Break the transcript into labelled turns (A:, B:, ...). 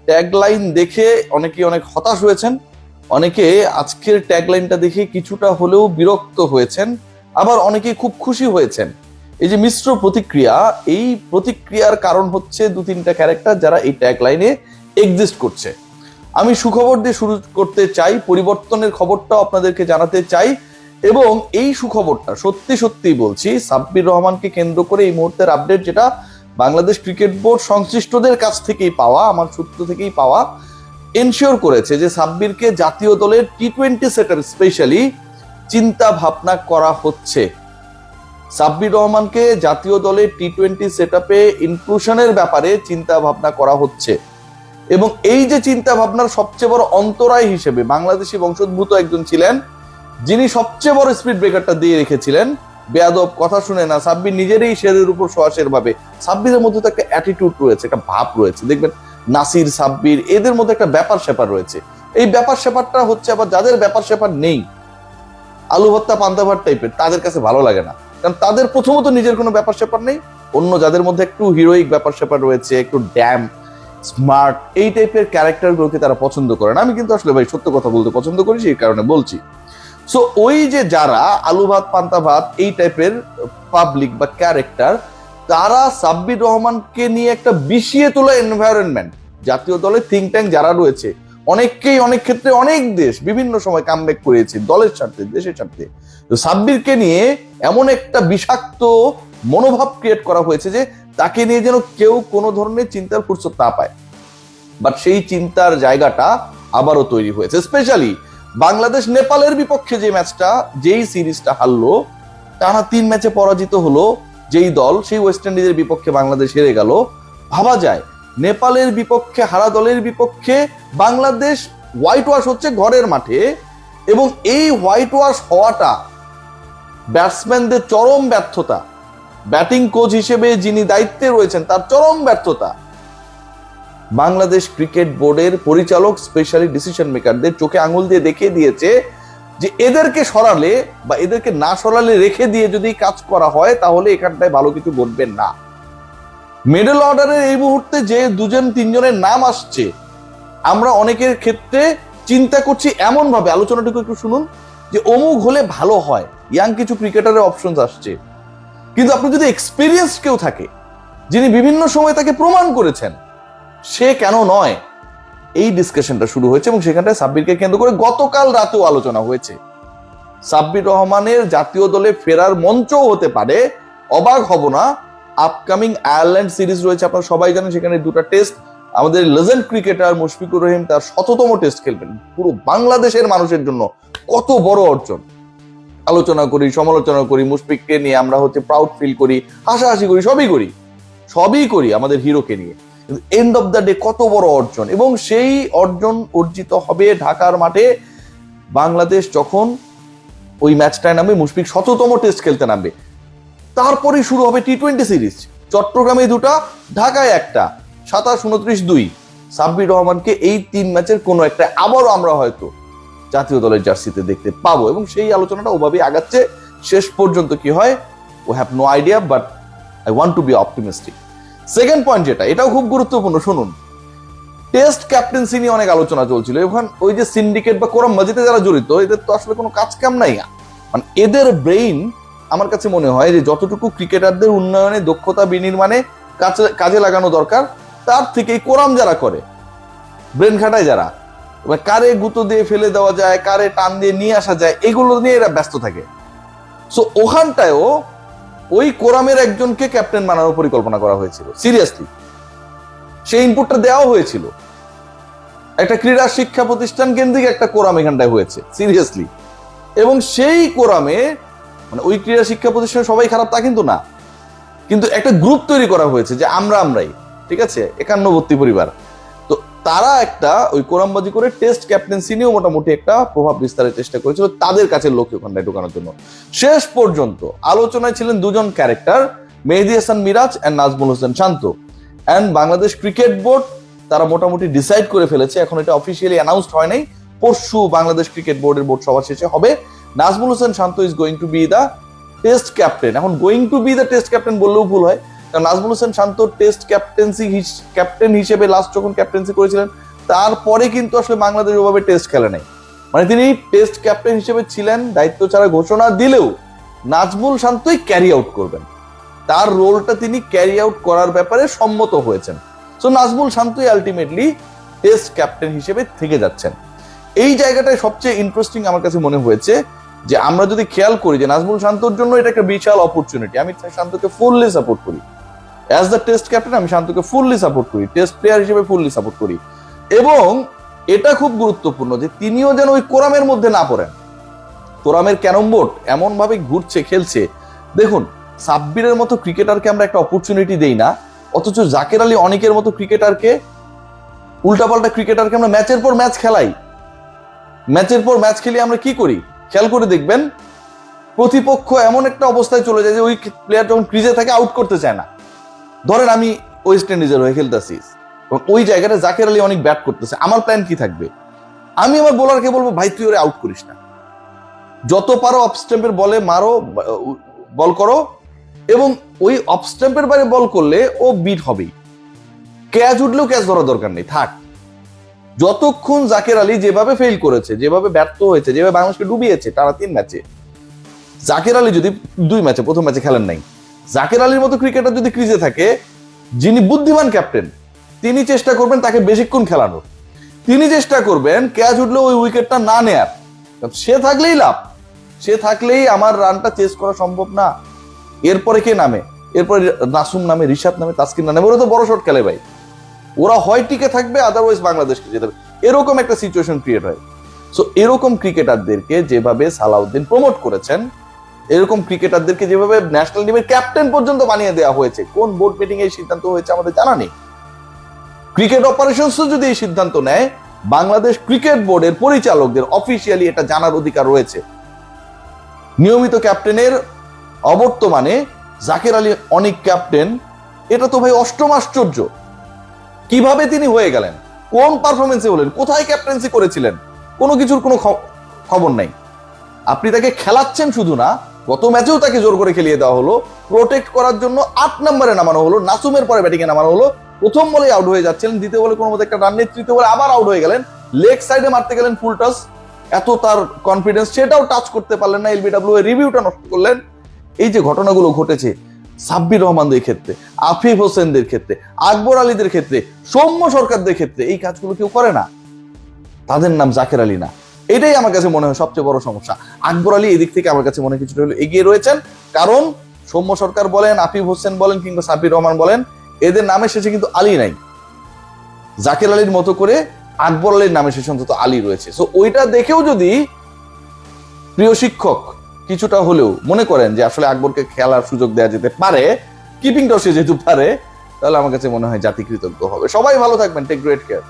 A: Tagline দেখে অনেকে অনেক হতাশ হয়েছেন, অনেকে আজকের ট্যাগলাইনটা দেখে কিছুটা হলেও বিরক্ত হয়েছেন, আবার অনেকে খুব খুশি হয়েছেন। এই যে মিশ্র প্রতিক্রিয়া, এই প্রতিক্রিয়ার কারণ হচ্ছে 2-3টা ক্যারেক্টার যারা এই ট্যাগলাইনে এক্সিস্ট করছে। আমি সুখবর দিয়ে শুরু করতে চাই, পরিবর্তনের খবরটা আপনাদেরকে জানাতে চাই, এবং এই সুখবরটা সত্যি সত্যি বলছি সাব্বির রহমানকে কেন্দ্র করে এই মুহূর্তের আপডেট, যেটা বাংলাদেশ ক্রিকেট বোর্ড সংশ্লিষ্টদের কাছ থেকেই পাওয়া, আমার সূত্র থেকেই পাওয়া, এনশিওর করেছে যে সাব্বিরকে জাতীয় দলের টি-20 সেটআপ স্পেশালি চিন্তা ভাবনা করা হচ্ছে। সাব্বির রহমানকে জাতীয় দলের টি-20 সেটআপে ইনক্লুশনের ব্যাপারে চিন্তা ভাবনা করা হচ্ছে। এবং এই যে চিন্তা ভাবনার সবচেয়ে বড় অন্তরায় হিসেবে বাংলাদেশি বংশোদ্ভূত একজন ছিলেন, যিনি সবচেয়ে বড় স্পিড ব্রেকারটা দিয়ে রেখেছিলেন, বেয়াদব কথা শুনে না, সাব্বির নিজেরই শেরের উপর সোয়াশের ভাবে। সাব্বিরের মধ্যে তো একটা অ্যাটিটিউড রয়েছে, একটা ভাব রয়েছে, দেখবেন নাসির, সাব্বির, এদের মধ্যে একটা ব্যাপার স্যাপার রয়েছে। এই ব্যাপার স্যাপারটা হচ্ছে আবার যাদের ব্যাপার স্যাপার নেই, আলু ভর্তা পান্তা ভাত টাইপের, তাদের কাছে ভালো লাগে না। কারণ তাদের প্রথমত নিজের কোনো ব্যাপার স্যাপার নেই, অন্য যাদের মধ্যে একটু হিরোইক ব্যাপার স্যাপার রয়েছে, একটু ড্যাম স্মার্ট, এই টাইপের ক্যারেক্টারগুলোকে তারা পছন্দ করে না। আমি কিন্তু আসলে ভাই সত্য কথা বলতে পছন্দ করি, সেই কারণে বলছি। সো ওই যে যারা আলু ভাত পান্তা ভাত এই টাইপের পাবলিক বা ক্যারেক্টার, তারা সাব্বির রহমানকে নিয়ে একটা বিষিয়ে তোলা এনভায়রনমেন্ট, জাতীয় দলের থিঙ্ক ট্যাঙ্ক যারা রয়েছে, অনেককেই অনেক ক্ষেত্রে অনেক দেশ বিভিন্ন সময় কামব্যাক করেছে দলের স্বার্থে, দেশের স্বার্থে। তো সাব্বিরকে নিয়ে এমন একটা বিষাক্ত মনোভাব ক্রিয়েট করা হয়েছে যে তাকে নিয়ে যেন কেউ কোনো ধরনের চিন্তার ফুরসত না পায়। বাট সেই চিন্তার জায়গাটা আবারও তৈরি হয়েছে, স্পেশালি বাংলাদেশ নেপালের বিপক্ষে যে ম্যাচটা, যেই সিরিজটা হারলো, টানা 3 ম্যাচে পরাজিত হলো যেই দল, সেই ওয়েস্ট ইন্ডিজের বিপক্ষে বাংলাদেশ হেরে গেল। ভাবা যায় নেপালের বিপক্ষে হারা দলের বিপক্ষে বাংলাদেশ হোয়াইট ওয়াশ হচ্ছে ঘরের মাঠে, এবং এই হোয়াইট ওয়াশ হওয়াটা ব্যাটসম্যানদের চরম ব্যর্থতা, ব্যাটিং কোচ হিসেবে যিনি দায়িত্বে রয়েছেন তার চরম ব্যর্থতা, বাংলাদেশ ক্রিকেট বোর্ডের পরিচালক স্পেশালি ডিসিশন মেকারদের চোখে আঙুল দিয়ে দেখিয়ে দিয়েছে যে এদেরকে সরালে বা এদেরকে না সরালে রেখে দিয়ে যদি কাজ করা হয় তাহলে এখানটায় ভালো কিছু ঘটবে না। মিডল অর্ডারের এই মুহূর্তে যে 2-3জনের নাম আসছে, আমরা অনেকের ক্ষেত্রে চিন্তা করছি এমন ভাবে, আলোচনাটুকু একটু শুনুন, যে অমুক হলে ভালো হয়, ইয়াং কিছু ক্রিকেটারের অপশন আসছে। কিন্তু আপনি যদি এক্সপিরিয়েন্স কেউ থাকে, যিনি বিভিন্ন সময় তাকে প্রমাণ করেছেন, সে কেন নয়, এই ডিসকাশনটা শুরু হয়েছে। এবং সেখানটায় সাব্বিরকে কেন্দ্র করে গতকাল রাতেও আলোচনা হয়েছে। সাব্বির রহমানের জাতীয় দলে ফেরার মঞ্চও হতে পারে, অবাক হব না। আপকামিং আয়ারল্যান্ড সিরিজ রয়েছে, আপনারা সবাই জানেন, সেখানে 2টা টেস্ট, আমাদের লেজেন্ড ক্রিকেটার মুশফিকুর রহিম তার 100তম টেস্ট খেলবেন। পুরো বাংলাদেশের মানুষের জন্য কত বড় অর্জন। আলোচনা করি, সমালোচনা করি, মুশফিককে নিয়ে আমরা হচ্ছে প্রাউড ফিল করি, হাসাহাসি করি, সবই করি আমাদের হিরোকে নিয়ে। এন্ড অফ দ্য ডে কত বড় অর্জন, এবং সেই অর্জন অর্জিত হবে ঢাকার মাঠে। বাংলাদেশ যখন ওই ম্যাচটায় নামবে, মুশফিক 100তম টেস্ট খেলতে নামবে, তারপরে শুরু হবে টি-20 সিরিজ। চট্টগ্রামে 2টা, ঢাকায় 1টা, 27-29-2। সাব্বির রহমানকে এই 3 ম্যাচের কোনো একটা আবারও আমরা হয়তো জাতীয় দলের জার্সিতে দেখতে পাবো, এবং সেই আলোচনাটা ওভাবেই আগাচ্ছে। শেষ পর্যন্ত কি হয়, we have no idea, but I want to be optimistic. Second point যেটা, এটাও খুব গুরুত্বপূর্ণ, শুনুন। টেস্ট ক্যাপ্টেন্সি নিয়ে অনেক আলোচনা চলছিল। এখন ওই যে সিন্ডিকেট বা কোরামবাজিতে যারা জড়িত, এদের তো আসলে কোনো কাজ কাম নাই। মানে এদের ব্রেইন আমার কাছে মনে হয় যে যতটুকু ক্রিকেটারদের উন্নয়নে, দক্ষতা বিনির্মাণে কাজে লাগানো দরকার, তার থেকে এই কোরাম যারা করে, ব্রেন খাটায় যারা, কারে গুঁতো দিয়ে ফেলে দেওয়া যায়, কারে টান দিয়ে নিয়ে আসা যায়, এগুলো নিয়ে এরা ব্যস্ত থাকে। সো ওখানটায়ও ওই কোরামের একজনকে ক্যাপ্টেন বানানোর পরিকল্পনা করা হয়েছিল, সিরিয়াসলি সেই ইনপুটটা দেওয়া হয়েছিল। একটা ক্রীড়া শিক্ষা প্রতিষ্ঠান কেন্দ্রিক একটা কোরাম এখানটায় হয়েছে, সিরিয়াসলি। এবং সেই কোরামে, মানে ওই ক্রীড়া শিক্ষা প্রতিষ্ঠানে সবাই খারাপ তা কিন্তু না, কিন্তু একটা গ্রুপ তৈরি করা হয়েছে যে আমরাই, ঠিক আছে, 51 পরিবার। তো তারা একটা ওই কোরামবাজি করে টেস্ট ক্যাপ্টেন্সি নিয়েও মোটামুটি একটা প্রভাব বিস্তারের চেষ্টা করেছিল তাদের কাছে লোক ওখানটায় ঢোকানোর জন্য। শেষ পর্যন্ত আলোচনায় ছিলেন 2জন character, Mehedi Hasan Miraz and Najmul Hossain Shanto. And Bangladesh cricket board তারা মোটামুটি ডিসাইড করে ফেলেছে, এখন এটা অফিসিয়ালি অ্যানাউন্সড হয় নাই, পরশু বাংলাদেশ ক্রিকেট বোর্ডের বোর্ড সভা শেষে হবে। Najmul Hossain Shanto is going to be the test captain. এখন going to be the test captain বললেও ভুল হয়, কারণ নাজমুল হোসেন শান্ত টেস্ট ক্যাপ্টেন হিসেবে লাস্ট যখন ক্যাপ্টেন্সি করেছিলেন তারপরে কিন্তু আসলে বাংলাদেশ ওভাবে টেস্ট খেলে নাই। মানে তিনি টেস্ট ক্যাপ্টেন হিসেবে ছিলেন, দায়িত্ব ছাড়া ঘোষণা দিলেও নাজমুল শান্তই ক্যারি আউট করবেন, তার রোলটা তিনি ক্যারি আউট করার ব্যাপারে সম্মত হয়েছেন। সো নাজমুল শান্তই আলটিমেটলি টেস্ট ক্যাপ্টেন হিসেবে থেকে যাচ্ছেন। এই জায়গাটায় সবচেয়ে ইন্টারেস্টিং আমার কাছে মনে হয়েছে যে আমরা যদি খেয়াল করি যে নাজমুল শান্তর জন্য এটা একটা বিশাল অপরচুনিটি। আমি শান্তকে ফুললি সাপোর্ট করি, অ্যাজ দ্য টেস্ট ক্যাপ্টেন আমি শান্তকে ফুললি সাপোর্ট করি, টেস্ট প্লেয়ার হিসেবে ফুললি সাপোর্ট করি। এবং এটা খুব গুরুত্বপূর্ণ যে তিনিও যেন ওই কোরামের মধ্যে না পড়েন। কোরামের ক্যারম বোর্ড এমন ভাবে ঘুরছে, খেলছে। দেখুন, সাব্বিরের মতো ক্রিকেটারকে আমরা একটা অপরচুনিটি দেই না, অথচ জাকের আলী অনেকের মতো ক্রিকেটারকে, উল্টাপাল্টা ক্রিকেটারকে আমরা ম্যাচের পর ম্যাচ খেলাই। ম্যাচের পর ম্যাচ খেলিয়ে আমরা কি করি খেয়াল করে দেখবেন, প্রতিপক্ষ এমন একটা অবস্থায় চলে যায় যে ওই প্লেয়ার যখন ক্রিজে থাকে আউট করতে চায় না। ধরেন আমি ওয়েস্ট ইন্ডিজের হয়ে খেলতেছি, ওই জায়গাটা জাকের আলী অনেক ব্যাট করতেছে, আমার প্ল্যান কি থাকবে? আমি আমার বোলারকে বলবো, ভাই তুই ওরে আউট করিস না, যত পারো অফ স্ট্যাম্পের বলে মারো, বল করো, এবং ওই অফ স্ট্যাম্পের বাইরে বল করলে ও বিট হবেই, ক্যাচ উঠলেও ক্যাচ ধরার দরকার নেই, থাক। যতক্ষণ জাকের আলী যেভাবে ফেল করেছে, যেভাবে ব্যর্থ হয়েছে, যেভাবে বাংলাদেশকে ডুবিয়েছে টানা 3 ম্যাচে, জাকের আলী যদি 2 ম্যাচে, প্রথম ম্যাচে খেলেন নাই, জাকের আলীর মতো ক্রিকেটার যদি ক্রিজে থাকে, যিনি বুদ্ধিমান ক্যাপ্টেন, তিনি চেষ্টা করবেন তাকে বেশিক্ষণ খেলানোর, তিনি চেষ্টা করবেন ক্যাচ উঠলে ওই উইকেটটা না নেয়ার। সে থাকলেই লাভ, সে থাকলেই আমার রানটা চেস করা সম্ভব না। এরপরে কে নামে? এরপরে নাসুম নামে, রিশাদ নামে, তাসকিন নামে, ওরা তো বড় শট খেলে ভাই, ওরা হয় টিকে থাকবে, আদারওয়াইজ বাংলাদেশকে যেতে হবে, এরকম একটা সিচুয়েশন ক্রিয়েট হয়। সো এরকম ক্রিকেটারদেরকে যেভাবে সালাউদ্দিন প্রমোট করেছেন, এরকম ক্রিকেটারদেরকে যেভাবে ন্যাশনাল টিমের ক্যাপ্টেন পর্যন্ত বানিয়ে দেওয়া হয়েছে, কোন বোর্ড মিটিং এই সিদ্ধান্ত হয়েছে আমাদের জানা নেই। ক্রিকেট অপারেশনসও যদি এই সিদ্ধান্ত নেয়, বাংলাদেশ ক্রিকেট বোর্ডের পরিচালকদের অফিসিয়ালি এটা জানার অধিকার রয়েছে। নিয়মিত ক্যাপ্টেনের অবর্তমানে জাকের আলী অনেক ক্যাপ্টেন, এটা তো ভাই অষ্টম আশ্চর্য। কিভাবে তিনি হয়ে গেলেন, কোন পারফরমেন্সে হলেন, কোথায় ক্যাপ্টেন্সি করেছিলেন, কোনো কিছুর কোনো খবর নাই। আপনি তাকে খেলাচ্ছেন শুধু না, গত ম্যাচেও তাকে জোর করে খেলিয়ে দেওয়া হলো, প্রোটেক্ট করার জন্য 8 নম্বরে নামানো হলো, নাসুমের পরে ব্যাটিং এ নামানো হলো, প্রথম বলে আউট হয়ে যাচ্ছিলেন, দ্বিতীয় বলে কোনো মতো একটা রান নিয়ে, তৃতীয় বলে আবার আউট হয়ে গেলেন, লেগ সাইডে মারতে গেলেন ফুল টাচ, এত তার কনফিডেন্স, সেটাও টাচ করতে পারলেন না, এলবিডব্লিউ এর রিভিউটা নষ্ট করলেন। এই যে ঘটনাগুলো ঘটেছে সাব্বির রহমানদের ক্ষেত্রে, আফিফ হোসেনদের ক্ষেত্রে, আকবর আলীদের ক্ষেত্রে, সৌম্য সরকারদের ক্ষেত্রে, এই কাজগুলো কেউ করে না, তাদের নাম জাকের আলী না। এটাই আমার কাছে মনে হয় সবচেয়ে বড় সমস্যা। আকবর আলী এদিক থেকে আমার কাছে মনে হয় কিছুটা হলেও এগিয়ে রয়েছেন, কারণ সৌম্য সরকার বলেন, আফিফ হোসেন বলেন, কিংবা সাব্বির রহমান বলেন, এদের নামের শেষে কিন্তু আলী নাই। জাকের আলীর মতো করে আকবর আলীর নামের শেষে অন্তত আলী রয়েছে। সো ওইটা দেখেও যদি প্রিয় শিক্ষক কিছুটা হলেও মনে করেন যে আসলে আকবরকে খেলার সুযোগ দেওয়া যেতে পারে, কিপিংটাও সে যেহেতু পারে, তাহলে আমার কাছে মনে হয় জাতি কৃতজ্ঞ হবে। সবাই ভালো থাকবেন, টেক গ্রেট কেয়ার।